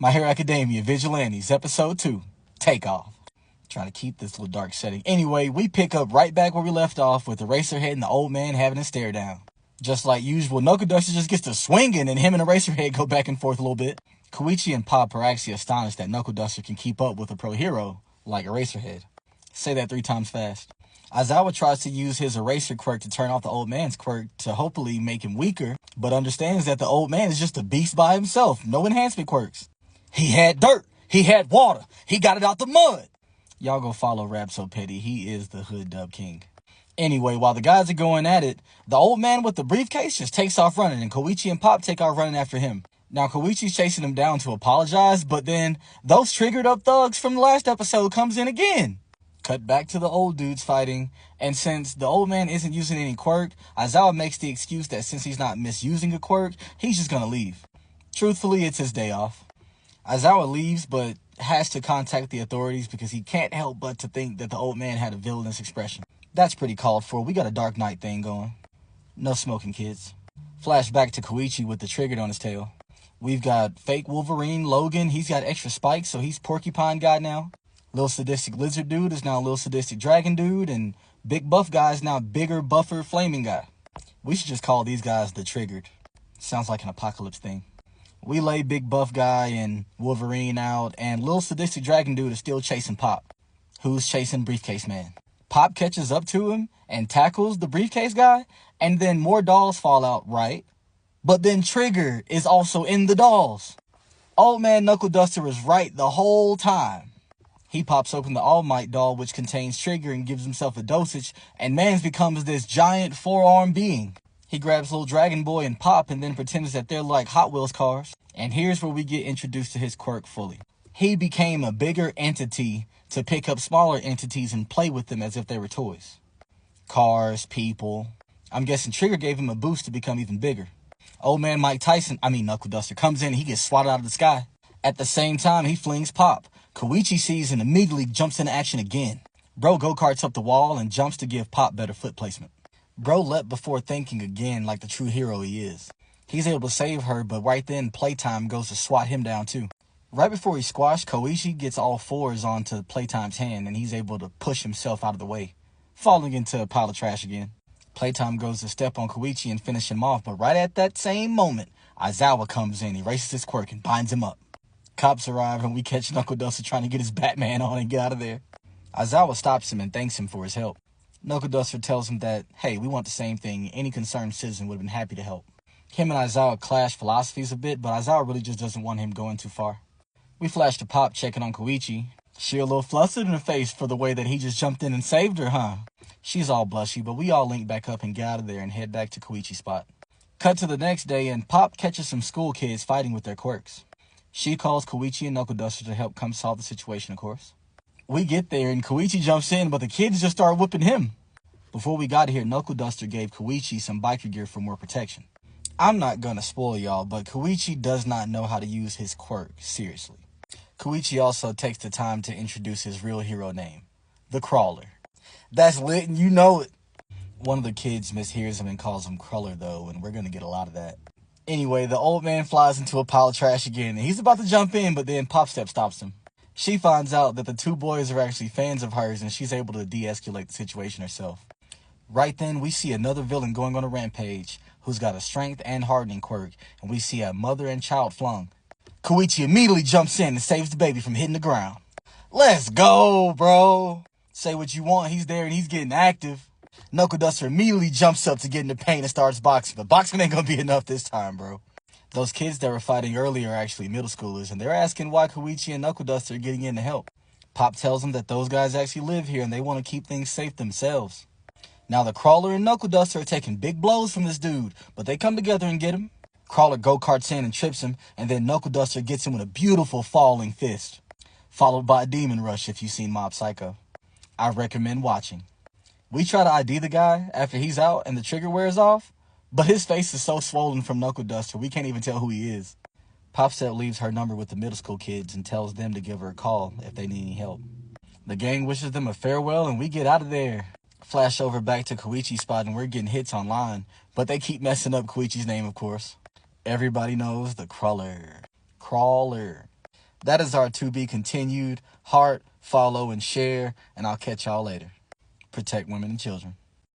My Hero Academia, Vigilantes, Episode 2, Takeoff. Trying to keep this little dark setting. Anyway, we pick up right back where we left off with Eraserhead and the old man having a stare down. Just like usual, Nokoduster just gets to swinging and him and Eraserhead go back and forth a little bit. Koichi and Pop are actually astonished that Nokoduster can keep up with a pro hero like Eraserhead. Say that 3 times fast. Aizawa tries to use his eraser quirk to turn off the old man's quirk to hopefully make him weaker, but understands that the old man is just a beast by himself, no enhancement quirks. He had dirt, he had water, he got it out the mud. Y'all go follow Rap So Petty, he is the Hood Dub King. Anyway, while the guys are going at it, the old man with the briefcase just takes off running, and Koichi and Pop take off running after him. Now, Koichi's chasing him down to apologize, but then those triggered up thugs from the last episode comes in again. Cut back to the old dudes fighting, and since the old man isn't using any quirk, Aizawa makes the excuse that since he's not misusing a quirk, he's just gonna leave. Truthfully, it's his day off. Aizawa leaves, but has to contact the authorities because he can't help but to think that the old man had a villainous expression. That's pretty called for. We got a Dark Knight thing going. No smoking, kids. Flashback to Koichi with the triggered on his tail. We've got fake Wolverine, Logan. He's got extra spikes, so he's Porcupine guy now. Little sadistic lizard dude is now little sadistic dragon dude, and big buff guy is now bigger, buffer, flaming guy. We should just call these guys the triggered. Sounds like an apocalypse thing. We lay big buff guy and Wolverine out, and little sadistic dragon dude is still chasing Pop, who's chasing Briefcase Man. Pop catches up to him and tackles the Briefcase guy, and then more dolls fall out, right? But then Trigger is also in the dolls. Old man Nokoduster was right the whole time. He pops open the All Might doll, which contains Trigger, and gives himself a dosage, and Mans becomes this giant 4-armed being. He grabs little Dragon Boy and Pop and then pretends that they're like Hot Wheels cars. And here's where we get introduced to his quirk fully. He became a bigger entity to pick up smaller entities and play with them as if they were toys. Cars, people. I'm guessing Trigger gave him a boost to become even bigger. Old man Nokoduster comes in and he gets swatted out of the sky. At the same time, he flings Pop. Koichi sees and immediately jumps into action again. Bro go-karts up the wall and jumps to give Pop better foot placement. Bro leapt before thinking again like the true hero he is. He's able to save her, but right then Playtime goes to swat him down too. Right before he's squashed, Koichi gets all 4s onto Playtime's hand and he's able to push himself out of the way, falling into a pile of trash again. Playtime goes to step on Koichi and finish him off, but right at that same moment, Aizawa comes in, erases his quirk, and binds him up. Cops arrive and we catch Nokoduster trying to get his Batman on and get out of there. Aizawa stops him and thanks him for his help. Nokoduster tells him that, hey, we want the same thing. Any concerned citizen would have been happy to help. Him and Aizawa clash philosophies a bit, but Aizawa really just doesn't want him going too far. We flash to Pop checking on Koichi. She a little flustered in the face for the way that he just jumped in and saved her, huh? She's all blushy, but we all link back up and get out of there and head back to Koichi's spot. Cut to the next day and Pop catches some school kids fighting with their quirks. She calls Koichi and Nokoduster to help come solve the situation, of course. We get there and Koichi jumps in, but the kids just start whipping him. Before we got here, Nokoduster gave Koichi some biker gear for more protection. I'm not gonna spoil y'all, but Koichi does not know how to use his quirk, seriously. Koichi also takes the time to introduce his real hero name, the Crawler. That's lit and you know it. One of the kids mishears him and calls him Cruller though, and we're gonna get a lot of that. Anyway, the old man flies into a pile of trash again, and he's about to jump in, but then Popstep stops him. She finds out that the 2 boys are actually fans of hers, and she's able to de-escalate the situation herself. Right then, we see another villain going on a rampage, who's got a strength and hardening quirk, and we see a mother and child flung. Koichi immediately jumps in and saves the baby from hitting the ground. Let's go, bro. Say what you want, he's there and he's getting active. Nokoduster immediately jumps up to get in the paint and starts boxing, but boxing ain't gonna be enough this time, bro. Those kids that were fighting earlier are actually middle schoolers, and they're asking why Koichi and Nokoduster are getting in to help. Pop tells them that those guys actually live here and they want to keep things safe themselves. Now the Crawler and Nokoduster are taking big blows from this dude, but they come together and get him. Crawler go-karts in and trips him, and then Nokoduster gets him with a beautiful falling fist, followed by a demon rush if you've seen Mob Psycho. I recommend watching. We try to ID the guy after he's out and the trigger wears off, but his face is so swollen from Nokoduster we can't even tell who he is. Popstep leaves her number with the middle school kids and tells them to give her a call if they need any help. The gang wishes them a farewell and we get out of there. Flash over back to Koichi's spot and we're getting hits online, but they keep messing up Koichi's name, of course. Everybody knows the Crawler. Crawler. That is our to be continued. Heart, follow, and share, and I'll catch y'all later. Protect women and children.